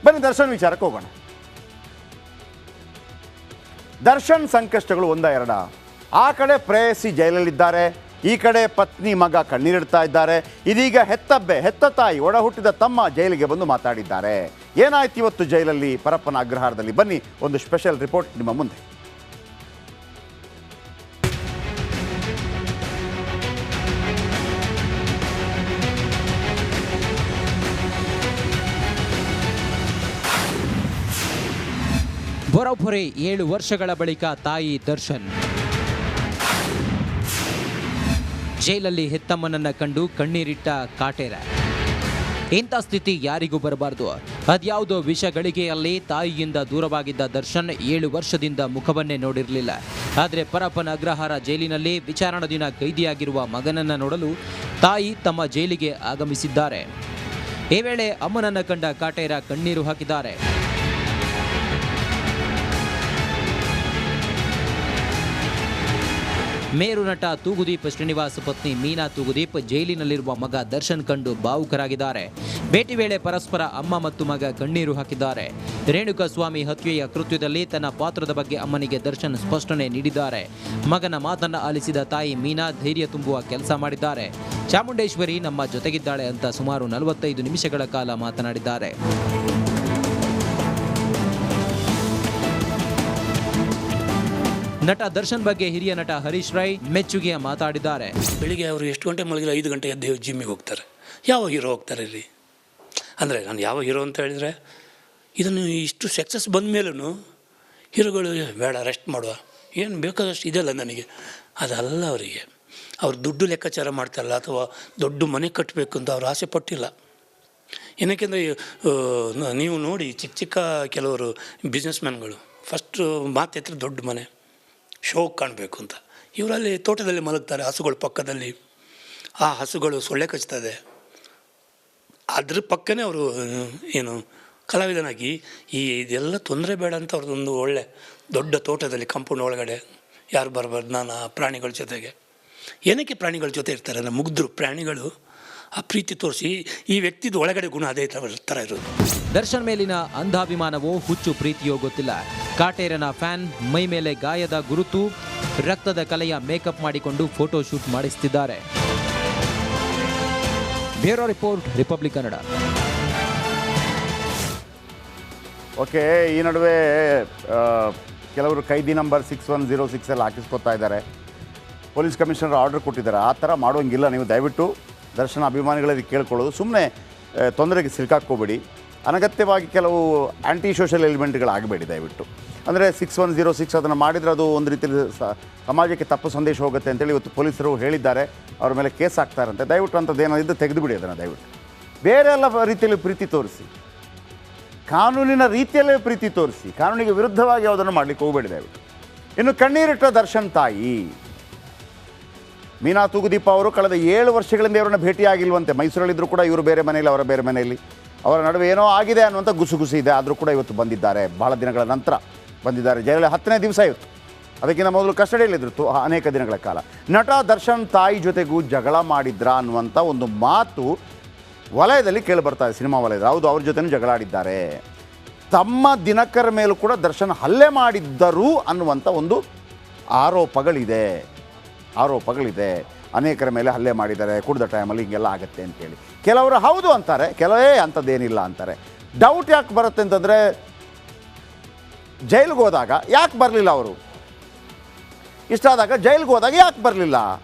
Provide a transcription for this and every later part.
ಬನ್ನಿ ದರ್ಶನ್ ವಿಚಾರಕ್ಕೆ ಹೋಗೋಣ. ದರ್ಶನ್ ಸಂಕಷ್ಟಗಳು ಒಂದ ಎರಡ? ಆ ಕಡೆ ಪ್ರೇಯಸಿ ಜೈಲಲ್ಲಿದ್ದಾರೆ, ಈ ಕಡೆ ಪತ್ನಿ ಮಗ ಕಣ್ಣೀರಿಡ್ತಾ ಇದ್ದಾರೆ. ಇದೀಗ ಹೆತ್ತ ತಾಯಿ ಒಡ ಹುಟ್ಟಿದ ತಮ್ಮ ಜೈಲಿಗೆ ಬಂದು ಮಾತಾಡಿದ್ದಾರೆ. ಏನಾಯ್ತು ಇವತ್ತು ಜೈಲಲ್ಲಿ ಪರಪ್ಪನ ಅಗ್ರಹಾರದಲ್ಲಿ? ಬನ್ನಿ ಒಂದು ಸ್ಪೆಷಲ್ ರಿಪೋರ್ಟ್ ನಿಮ್ಮ ಮುಂದೆ. ಬರೋಬ್ಬರಿ 7 ವರ್ಷಗಳ ಬಳಿಕ ತಾಯಿ ದರ್ಶನ್ ಜೈಲಲ್ಲಿ ಹೆತ್ತಮ್ಮನನ್ನ ಕಂಡು ಕಣ್ಣೀರಿಟ್ಟ ಕಾಟೇರ. ಇಂಥ ಸ್ಥಿತಿ ಯಾರಿಗೂ ಬರಬಾರ್ದು. ಅದ್ಯಾವುದೋ ವಿಷಗಳಿಗೆಯಲ್ಲಿ ತಾಯಿಯಿಂದ ದೂರವಾಗಿದ್ದ ದರ್ಶನ್ 7 ವರ್ಷದಿಂದ ಮುಖವನ್ನೇ ನೋಡಿರಲಿಲ್ಲ. ಆದರೆ ಪರಪ್ಪನ ಅಗ್ರಹಾರ ಜೈಲಿನಲ್ಲಿ ವಿಚಾರಣಾಧೀನ ಕೈದಿಯಾಗಿರುವ ಮಗನನ್ನ ನೋಡಲು ತಾಯಿ ತಮ್ಮ ಜೈಲಿಗೆ ಆಗಮಿಸಿದ್ದಾರೆ. ಈ ವೇಳೆ ಅಮ್ಮನನ್ನ ಕಂಡ ಕಾಟೇರ ಕಣ್ಣೀರು ಹಾಕಿದ್ದಾರೆ. ಮೇರು ನಟ ತೂಗುದೀಪ್ ಶ್ರೀನಿವಾಸ್ ಪತ್ನಿ ಮೀನಾ ತೂಗುದೀಪ್ ಜೈಲಿನಲ್ಲಿರುವ ಮಗ ದರ್ಶನ್ ಕಂಡು ಭಾವುಕರಾಗಿದ್ದಾರೆ. ಭೇಟಿ ವೇಳೆ ಪರಸ್ಪರ ಅಮ್ಮ ಮತ್ತು ಮಗ ಕಣ್ಣೀರು ಹಾಕಿದ್ದಾರೆ. ರೇಣುಕಾಸ್ವಾಮಿ ಹತ್ಯೆಯ ಕೃತ್ಯದಲ್ಲಿ ತನ್ನ ಪಾತ್ರದ ಬಗ್ಗೆ ಅಮ್ಮನಿಗೆ ದರ್ಶನ್ ಸ್ಪಷ್ಟನೆ ನೀಡಿದ್ದಾರೆ. ಮಗನ ಮಾತನ್ನ ಆಲಿಸಿದ ತಾಯಿ ಮೀನಾ ಧೈರ್ಯ ತುಂಬುವ ಕೆಲಸ ಮಾಡಿದ್ದಾರೆ. ಚಾಮುಂಡೇಶ್ವರಿ ನಮ್ಮ ಜೊತೆಗಿದ್ದಾಳೆ ಅಂತ ಸುಮಾರು 45 ನಿಮಿಷಗಳ ಕಾಲ ಮಾತನಾಡಿದ್ದಾರೆ. ನಟ ದರ್ಶನ್ ಬಗ್ಗೆ ಹಿರಿಯ ನಟ ಹರೀಶ್ ರೈ ಮೆಚ್ಚುಗೆಯ ಮಾತಾಡಿದ್ದಾರೆ. ಬೆಳಿಗ್ಗೆ ಅವರು ಎಷ್ಟು ಗಂಟೆ ಮಲಗಿಲ್ಲ 5 ಗಂಟೆ ಎದ್ದು ಜಿಮ್ಮಿಗೆ ಹೋಗ್ತಾರೆ. ಯಾವ ಹೀರೋ ಹೋಗ್ತಾರೆ ಇಲ್ಲಿ? ಅಂದರೆ ನಾನು ಯಾವ ಹೀರೋ ಅಂತ ಹೇಳಿದರೆ, ಇದನ್ನು ಇಷ್ಟು ಸಕ್ಸಸ್ ಬಂದ ಮೇಲೂ ಹೀರೋಗಳು ಬೇಡ ರೆಸ್ಟ್ ಮಾಡುವ, ಏನು ಬೇಕಾದಷ್ಟು ಇದೆಯಲ್ಲ ನನಗೆ, ಅದಲ್ಲ ಅವರಿಗೆ. ಅವ್ರು ದುಡ್ಡು ಲೆಕ್ಕಾಚಾರ ಮಾಡ್ತಾರಲ್ಲ, ಅಥವಾ ದೊಡ್ಡ ಮನೆ ಕಟ್ಟಬೇಕು ಅಂತ ಅವ್ರು ಆಸೆ ಪಟ್ಟಿಲ್ಲ. ಏನಕ್ಕೆಂದರೆ ನೀವು ನೋಡಿ ಚಿಕ್ಕ ಕೆಲವರು ಬಿಸ್ನೆಸ್ ಮ್ಯಾನ್ಗಳು ಫಸ್ಟು ಮಾತೆತ್ರ ದೊಡ್ಡ ಮನೆ ಶೋ ಕಾಣಬೇಕು ಅಂತ. ಇವರಲ್ಲಿ ತೋಟದಲ್ಲಿ ಮಲಗ್ತಾರೆ, ಹಸುಗಳ ಪಕ್ಕದಲ್ಲಿ. ಆ ಹಸುಗಳು ಸೊಳ್ಳೆ ಕಚ್ತದೆ, ಅದ್ರ ಪಕ್ಕನೇ ಅವರು ಏನು ಕಲಾವಿದನಾಗಿ ಇದೆಲ್ಲ ತೊಂದರೆ ಬೇಡ ಅಂತ ಅವ್ರದ್ದೊಂದು ಒಳ್ಳೆ ದೊಡ್ಡ ತೋಟದಲ್ಲಿ ಕಾಂಪೌಂಡ್ ಒಳಗಡೆ ಯಾರು ಬರಬಾರ್ದು, ನಾನು ಆ ಪ್ರಾಣಿಗಳ ಜೊತೆಗೆ. ಏನಕ್ಕೆ ಪ್ರಾಣಿಗಳ ಜೊತೆ ಇರ್ತಾರೆ ಅಂದರೆ ಮುಗ್ಧರು ಪ್ರಾಣಿಗಳು ಆ ಪ್ರೀತಿ ತೋರಿಸಿ ಈ ವ್ಯಕ್ತಿದ ಒಳಗಡೆ ಗುಣ ಅದೇ ಥರ ಇರೋದು. ದರ್ಶನ್ ಮೇಲಿನ ಅಂಧಾಭಿಮಾನವೋ ಹುಚ್ಚು ಪ್ರೀತಿಯೋ ಗೊತ್ತಿಲ್ಲ. ಕಾಟೇರನ ಫ್ಯಾನ್ ಮೈ ಮೇಲೆ ಗಾಯದ ಗುರುತು, ರಕ್ತದ ಕಲೆಯ ಮೇಕಪ್ ಮಾಡಿಕೊಂಡು ಫೋಟೋ ಶೂಟ್ ಮಾಡಿಸುತ್ತಿದ್ದಾರೆ. Bureau report, Republic Kannada. Okay, ಈ ನಡುವೆ ಕೆಲವರು ಕೈದಿ ನಂಬರ್ 6106 ಅಲ್ಲಿ ಹಾಕಿಸ್ಕೊತಾ ಇದ್ದಾರೆ. ಪೊಲೀಸ್ ಕಮಿಷನರ್ ಆರ್ಡರ್ ಕೊಟ್ಟಿದ್ದಾರೆ, ಆ ಥರ ಮಾಡೋಂಗಿಲ್ಲ. ನೀವು ದಯವಿಟ್ಟು ದರ್ಶನ ಅಭಿಮಾನಿಗಳಲ್ಲಿ ಕೇಳ್ಕೊಳ್ಳೋದು, ಸುಮ್ಮನೆ ತೊಂದರೆಗೆ ಸಿಲುಕಾಕ್ಕೋಬೇಡಿ. ಅನಗತ್ಯವಾಗಿ ಕೆಲವು ಆ್ಯಂಟಿ ಸೋಷಲ್ ಎಲಿಮೆಂಟ್ಗಳಾಗಬೇಡಿ ದಯವಿಟ್ಟು. ಅಂದರೆ 6106 ಅದನ್ನು ಮಾಡಿದರೆ ಅದು ಒಂದು ರೀತಿಯಲ್ಲಿ ಸಮಾಜಕ್ಕೆ ತಪ್ಪು ಸಂದೇಶ ಹೋಗುತ್ತೆ ಅಂತೇಳಿ ಇವತ್ತು ಪೊಲೀಸರು ಹೇಳಿದ್ದಾರೆ. ಅವ್ರ ಮೇಲೆ ಕೇಸ್ ಹಾಕ್ತಾರಂತೆ. ದಯವಿಟ್ಟು ಅಂಥದ್ದು ಏನಾದಿದ್ದು ತೆಗೆದುಬಿಡಿ ಅದನ್ನು ದಯವಿಟ್ಟು. ಬೇರೆ ಎಲ್ಲ ರೀತಿಯಲ್ಲಿ ಪ್ರೀತಿ ತೋರಿಸಿ, ಕಾನೂನಿನ ರೀತಿಯಲ್ಲೇ ಪ್ರೀತಿ ತೋರಿಸಿ, ಕಾನೂನಿಗೆ ವಿರುದ್ಧವಾಗಿ ಯಾವುದನ್ನು ಮಾಡಲಿಕ್ಕೆ ಹೋಗಬೇಡಿ ದಯವಿಟ್ಟು. ಇನ್ನು ಕಣ್ಣೀರಿಟ್ಟ ದರ್ಶನ್ ತಾಯಿ ಮೀನಾ ತೂಗುದೀಪ ಅವರು ಕಳೆದ 7 ವರ್ಷಗಳಿಂದ ಇವರನ್ನು ಭೇಟಿಯಾಗಿಲ್ವಂತೆ. ಮೈಸೂರಲ್ಲಿದ್ದರೂ ಕೂಡ ಇವರು ಬೇರೆ ಮನೆಯಲ್ಲಿ, ಅವರ ಬೇರೆ ಮನೆಯಲ್ಲಿ, ಅವರ ನಡುವೆ ಏನೋ ಆಗಿದೆ ಅನ್ನುವಂಥ ಗುಸುಗುಸು ಇದೆ. ಆದರೂ ಕೂಡ ಇವತ್ತು ಬಂದಿದ್ದಾರೆ, ಬಹಳ ದಿನಗಳ ನಂತರ ಬಂದಿದ್ದಾರೆ. ಜೈಲಲ್ಲಿ 10ನೇ ದಿವಸ ಇವತ್ತು. ಅದಕ್ಕಿಂತ ಮೊದಲು ಕಸ್ಟಡಿಯಲ್ಲಿದ್ದರು ಅನೇಕ ದಿನಗಳ ಕಾಲ. ನಟ ದರ್ಶನ್ ತಾಯಿ ಜೊತೆಗೂ ಜಗಳ ಮಾಡಿದ್ರಾ ಅನ್ನುವಂಥ ಒಂದು ಮಾತು ವಲಯದಲ್ಲಿ ಕೇಳಿಬರ್ತಾ ಇದೆ, ಸಿನಿಮಾ ವಲಯದಲ್ಲಿ. ಹೌದು, ಅವ್ರ ಜೊತೆನೂ ಜಗಳ ಆಡಿದ್ದಾರೆ. ತಮ್ಮ ದಿನಕರ ಮೇಲೂ ಕೂಡ ದರ್ಶನ್ ಹಲ್ಲೆ ಮಾಡಿದ್ದರು ಅನ್ನುವಂಥ ಒಂದು ಆರೋಪಗಳಿದೆ. ಅನೇಕರ ಮೇಲೆ ಹಲ್ಲೆ ಮಾಡಿದ್ದಾರೆ, ಕುಡಿದ ಟೈಮಲ್ಲಿ ಹಿಂಗೆಲ್ಲ ಆಗುತ್ತೆ ಅಂತೇಳಿ. ಕೆಲವರು ಹೌದು ಅಂತಾರೆ, ಕೆಲವೇ ಅಂಥದ್ದೇನಿಲ್ಲ ಅಂತಾರೆ. ಡೌಟ್ ಯಾಕೆ ಬರುತ್ತೆ ಅಂತಂದರೆ, ಜೈಲಿಗೆ ಹೋದಾಗ ಯಾಕೆ ಬರಲಿಲ್ಲ ಅವರು, ಇಷ್ಟಾದಾಗ ಜೈಲಿಗೆ ಹೋದಾಗ ಯಾಕೆ ಬರಲಿಲ್ಲ,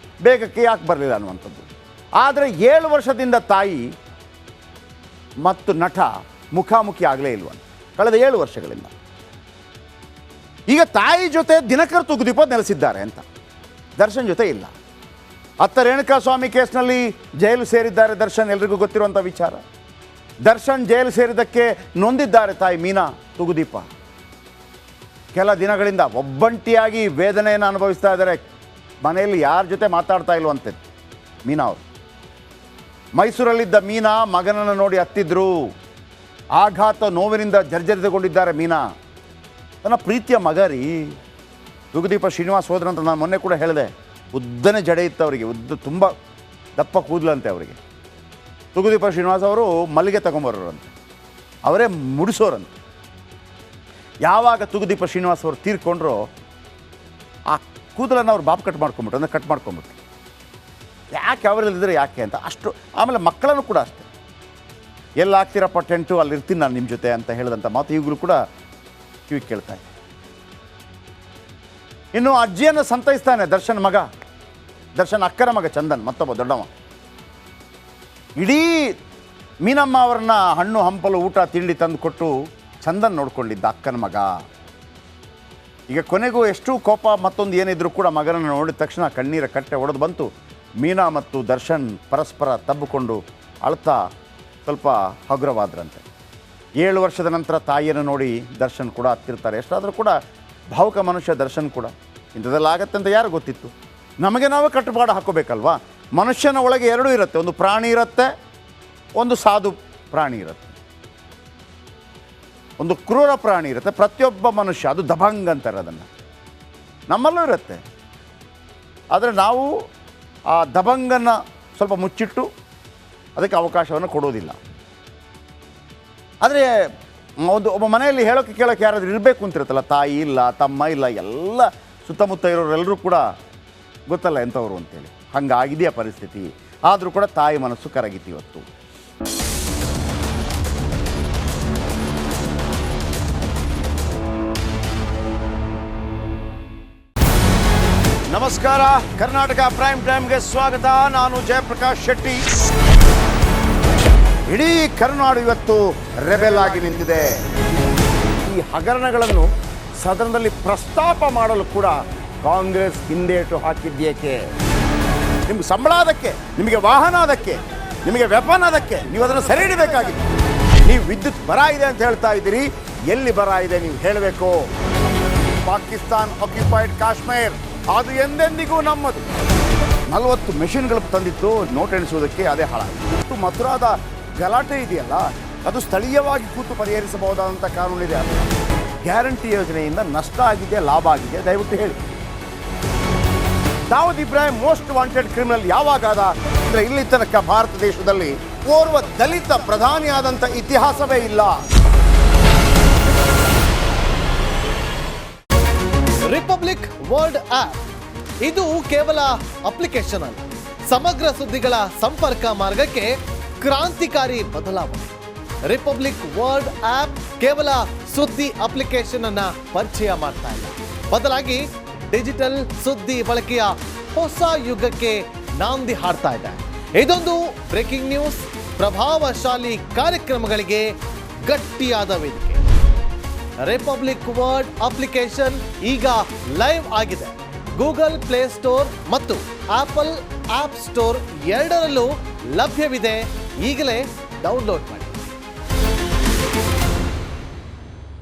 ಬೇಗಕ್ಕೆ ಯಾಕೆ ಬರಲಿಲ್ಲ ಅನ್ನುವಂಥದ್ದು. ಆದರೆ 7 ವರ್ಷದಿಂದ ತಾಯಿ ಮತ್ತು ನಟ ಮುಖಾಮುಖಿ ಆಗಲೇ ಇಲ್ವಂತ, ಕಳೆದ 7 ವರ್ಷಗಳಿಂದ. ಈಗ ತಾಯಿ ಜೊತೆ ದಿನಕರ್ ತೂಗುದೀಪ ನೆಲೆಸಿದ್ದಾರೆ ಅಂತ, ದರ್ಶನ್ ಜೊತೆ ಇಲ್ಲ. ಅತ್ತ ರೇಣುಕಾಸ್ವಾಮಿ ಕೇಸ್ನಲ್ಲಿ ಜೈಲು ಸೇರಿದ್ದಾರೆ ದರ್ಶನ್, ಎಲ್ರಿಗೂ ಗೊತ್ತಿರುವಂಥ ವಿಚಾರ. ದರ್ಶನ್ ಜೈಲು ಸೇರಿದ್ದಕ್ಕೆ ನೊಂದಿದ್ದಾರೆ ತಾಯಿ ಮೀನಾ ತೂಗುದೀಪ. ಕೆಲ ದಿನಗಳಿಂದ ಒಬ್ಬಂಟಿಯಾಗಿ ವೇದನೆಯನ್ನು ಅನುಭವಿಸ್ತಾ ಇದ್ದಾರೆ. ಮನೆಯಲ್ಲಿ ಯಾರ ಜೊತೆ ಮಾತಾಡ್ತಾ ಇಲ್ವಂತೆ ಮೀನಾ ಅವರು. ಮೈಸೂರಲ್ಲಿದ್ದ ಮೀನಾ ಮಗನನ್ನು ನೋಡಿ ಅತ್ತಿದ್ರು. ಆಘಾತ ನೋವಿನಿಂದ ಜರ್ಜರಿತಗೊಂಡಿದ್ದಾರೆ ಮೀನಾ. ತನ್ನ ಪ್ರೀತಿಯ ಮಗ ರೀ ತೂಗುದೀಪ ಶ್ರೀನಿವಾಸ್ ಹೋದ್ರಂತ ನಾನು ಮೊನ್ನೆ ಕೂಡ ಹೇಳಿದೆ. ಉದ್ದನೇ ಜಡೆ ಇತ್ತು ಅವರಿಗೆ, ತುಂಬ ದಪ್ಪ ಕೂದಲಂತೆ ಅವರಿಗೆ. ತೂಗುದೀಪ ಶ್ರೀನಿವಾಸ್ ಅವರು ಮಲ್ಲಿಗೆ ತಗೊಂಬರೋರಂತೆ. ಅವರೇ ಮುಡಿಸೋರಂತೆ. ಯಾವಾಗ ತೂಗುದೀಪ ಶ್ರೀನಿವಾಸ್ ಅವರು ತೀರ್ಕೊಂಡ್ರು ಆ ಕೂದಲನ್ನು ಅವ್ರು ಬಾಬ್ ಕಟ್ ಮಾಡ್ಕೊಂಬಿಟ್ರು, ಅಂದರೆ ಕಟ್ ಮಾಡ್ಕೊಂಬಿಟ್ರು. ಯಾಕೆ ಅವರಲ್ಲಿದ್ದರೆ ಯಾಕೆ ಅಂತ ಅಷ್ಟು. ಆಮೇಲೆ ಮಕ್ಕಳನ್ನು ಕೂಡ ಅಷ್ಟೇ, ಎಲ್ಲಿ ಹಾಕ್ತೀರಪ್ಪ ಟೆಂಟು, ಅಲ್ಲಿ ಇರ್ತೀನಿ ನಾನು ನಿಮ್ಮ ಜೊತೆ ಅಂತ ಹೇಳಿದಂಥ ಮಾತು ಈಗಲೂ ಕೂಡ ಕಿವಿ ಕೇಳ್ತಾ ಇದೆ. ಇನ್ನು ಅಜ್ಜಿಯನ್ನು ಸಂತೈಸ್ತಾನೆ ದರ್ಶನ್ ಮಗ, ದರ್ಶನ್ ಅಕ್ಕನ ಮಗ ಚಂದನ್, ಮತ್ತೊಬ್ಬ ದೊಡ್ಡವ. ಇಡೀ ಮೀನಮ್ಮ ಅವ್ರನ್ನ ಹಣ್ಣು ಹಂಪಲು ಊಟ ತಿಂಡಿ ತಂದು ಕೊಟ್ಟು ಚಂದನ್ ನೋಡ್ಕೊಂಡಿದ್ದ ಅಕ್ಕನ ಮಗ. ಈಗ ಕೊನೆಗೂ ಎಷ್ಟು ಕೋಪ ಮತ್ತೊಂದು ಏನಿದ್ರು ಕೂಡ ಮಗನನ್ನು ನೋಡಿದ ತಕ್ಷಣ ಕಣ್ಣೀರ ಕಟ್ಟೆ ಒಡೆದು ಬಂತು. ಮೀನಾ ಮತ್ತು ದರ್ಶನ್ ಪರಸ್ಪರ ತಬ್ಬಿಕೊಂಡು ಅಳ್ತಾ ಸ್ವಲ್ಪ ಹಗುರವಾದ್ರಂತೆ. 7 ವರ್ಷದ ನಂತರ ತಾಯಿಯನ್ನು ನೋಡಿ ದರ್ಶನ್ ಕೂಡ ಹತ್ತಿರ್ತಾರೆ. ಎಷ್ಟಾದರೂ ಕೂಡ ಭಾವುಕ ಮನುಷ್ಯ ದರ್ಶನ್ ಕೂಡ. ಇಂಥದ್ದೆಲ್ಲ ಆಗತ್ತೆ ಅಂತ ಯಾರು ಗೊತ್ತಿತ್ತು? ನಮಗೆ ನಾವೇ ಕಟ್ಟುಪಾಡು ಹಾಕೋಬೇಕಲ್ವಾ? ಮನುಷ್ಯನ ಒಳಗೆ ಎರಡೂ ಇರುತ್ತೆ, ಒಂದು ಪ್ರಾಣಿ ಇರುತ್ತೆ, ಒಂದು ಸಾಧು ಪ್ರಾಣಿ ಇರುತ್ತೆ, ಒಂದು ಕ್ರೂರ ಪ್ರಾಣಿ ಇರುತ್ತೆ. ಪ್ರತಿಯೊಬ್ಬ ಮನುಷ್ಯ ಅದು ದಬಂಗ್ ಅಂತಾರೆ, ಅದನ್ನು ನಮ್ಮಲ್ಲೂ ಇರುತ್ತೆ. ಆದರೆ ನಾವು ಆ ದಬಂಗನ್ನು ಸ್ವಲ್ಪ ಮುಚ್ಚಿಟ್ಟು ಅದಕ್ಕೆ ಅವಕಾಶವನ್ನು ಕೊಡೋದಿಲ್ಲ. ಆದರೆ ಒಬ್ಬ ಮನೆಯಲ್ಲಿ ಹೇಳೋಕ್ಕೆ ಕೇಳೋಕ್ಕೆ ಯಾರಾದರೂ ಇರಬೇಕು ಅಂತಿರುತ್ತಲ್ಲ, ತಾಯಿ ಇಲ್ಲ, ತಮ್ಮ ಇಲ್ಲ, ಎಲ್ಲ ಸುತ್ತಮುತ್ತ ಇರೋರೆಲ್ಲರೂ ಕೂಡ ಗೊತ್ತಲ್ಲ ಎಂಥವ್ರು ಅಂತೇಳಿ. ಹಂಗಾಗಿದೆಯಾ ಪರಿಸ್ಥಿತಿ. ಆದರೂ ಕೂಡ ತಾಯಿ ಮನಸ್ಸು ಕರಗಿತು ಇವತ್ತು. ನಮಸ್ಕಾರ, ಕರ್ನಾಟಕ ಪ್ರೈಮ್ ಟೈಮ್ಗೆ ಸ್ವಾಗತ. ನಾನು ಜಯಪ್ರಕಾಶ್ ಶೆಟ್ಟಿ. ಇಡೀ ಕರುನಾಡು ಇವತ್ತು ರೆಬೆಲ್ ಆಗಿ ನಿಂತಿದೆ. ಈ ಹಗರಣಗಳನ್ನು ಸದನದಲ್ಲಿ ಪ್ರಸ್ತಾಪ ಮಾಡಲು ಕೂಡ ಕಾಂಗ್ರೆಸ್ ಹಿಂದೇಟು ಹಾಕಿದ್ದೇಕೆ? ನಿಮ್ಗೆ ಸಂಬಳ ಅದಕ್ಕೆ, ನಿಮಗೆ ವಾಹನ ಅದಕ್ಕೆ, ನಿಮಗೆ ವೆಪನ್ ಅದಕ್ಕೆ, ನೀವು ಅದನ್ನು ಸೆರೆ ಹಿಡಿಬೇಕಾಗಿತ್ತು. ನೀವು ವಿದ್ಯುತ್ ಬರ ಇದೆ ಅಂತ ಹೇಳ್ತಾ ಇದ್ದೀರಿ, ಎಲ್ಲಿ ಬರ ಇದೆ ನೀವು ಹೇಳಬೇಕು. ಪಾಕಿಸ್ತಾನ್ ಆಕ್ಯುಪೈಡ್ ಕಾಶ್ಮೀರ್ ಅದು ಎಂದೆಂದಿಗೂ ನಮ್ಮದು. 40 ಮೆಷಿನ್ಗಳು ತಂದಿತ್ತು ನೋಟ್ ಎಣಿಸುವುದಕ್ಕೆ, ಅದೇ ಹಾಳಾಗಿತ್ತು. ಮಥುರಾದ ಗಲಾಟೆ ಇದೆಯಲ್ಲ, ಅದು ಸ್ಥಳೀಯವಾಗಿ ಕೂತು ಪರಿಹರಿಸಬಹುದಾದಂಥ ಕಾನೂನಿದೆ. ಅದು ಗ್ಯಾರಂಟಿ ಯೋಜನೆಯಿಂದ ನಷ್ಟ ಆಗಿದೆ, ಲಾಭ ಆಗಿದೆ, ದಯವಿಟ್ಟು ಹೇಳಿ. Dawood Ibrahim most wanted criminal ಯಾವಾಗಾದ ಅಂದರೆ ಇಲ್ಲಿ ತನಕ ಭಾರತ ದೇಶದಲ್ಲಿ ಓರ್ವ ದಲಿತ ಪ್ರಧಾನಿಯಾದಂಥ ಇತಿಹಾಸವೇ ಇಲ್ಲ. ರಿಪಬ್ಲಿಕ್ ವರ್ಲ್ಡ್ ಆಪ್ ಇದು ಕೇವಲ ಅಪ್ಲಿಕೇಶನ್ ಅಲ್ಲ, ಸಮಗ್ರ ಸುದ್ದಿಗಳ ಸಂಪರ್ಕ ಮಾರ್ಗಕ್ಕೆ ಕ್ರಾಂತಿಕಾರಿ ಬದಲಾವಣೆ. ರಿಪಬ್ಲಿಕ್ ವರ್ಲ್ಡ್ ಆಪ್ ಕೇವಲ ಸುದ್ದಿ ಅಪ್ಲಿಕೇಶನ್ ಅನ್ನ ಪರಿಚಯ ಮಾಡ್ತಾ ಇಲ್ಲ, ಬದಲಾಗಿ ಡಿಜಿಟಲ್ ಸುದ್ದಿ ಬಳಕೆಯ ಹೊಸ ಯುಗಕ್ಕೆ ನಾಂದಿ ಹಾಡ್ತಾ ಇದೆ. ಇದೊಂದು ಬ್ರೇಕಿಂಗ್ ನ್ಯೂಸ್, ಪ್ರಭಾವಶಾಲಿ ಕಾರ್ಯಕ್ರಮಗಳಿಗೆ ಗಟ್ಟಿಯಾದ ವೇದಿಕೆ. ರಿಪಬ್ಲಿಕ್ ವರ್ಲ್ಡ್ ಅಪ್ಲಿಕೇಶನ್ ಈಗ ಲೈವ್ ಆಗಿದೆ. ಗೂಗಲ್ ಪ್ಲೇ ಸ್ಟೋರ್ ಮತ್ತು ಆಪಲ್ ಆಪ್ ಸ್ಟೋರ್ ಎರಡರಲ್ಲೂ ಲಭ್ಯವಿದೆ. ಈಗಲೇ ಡೌನ್ಲೋಡ್ ಮಾಡಿ.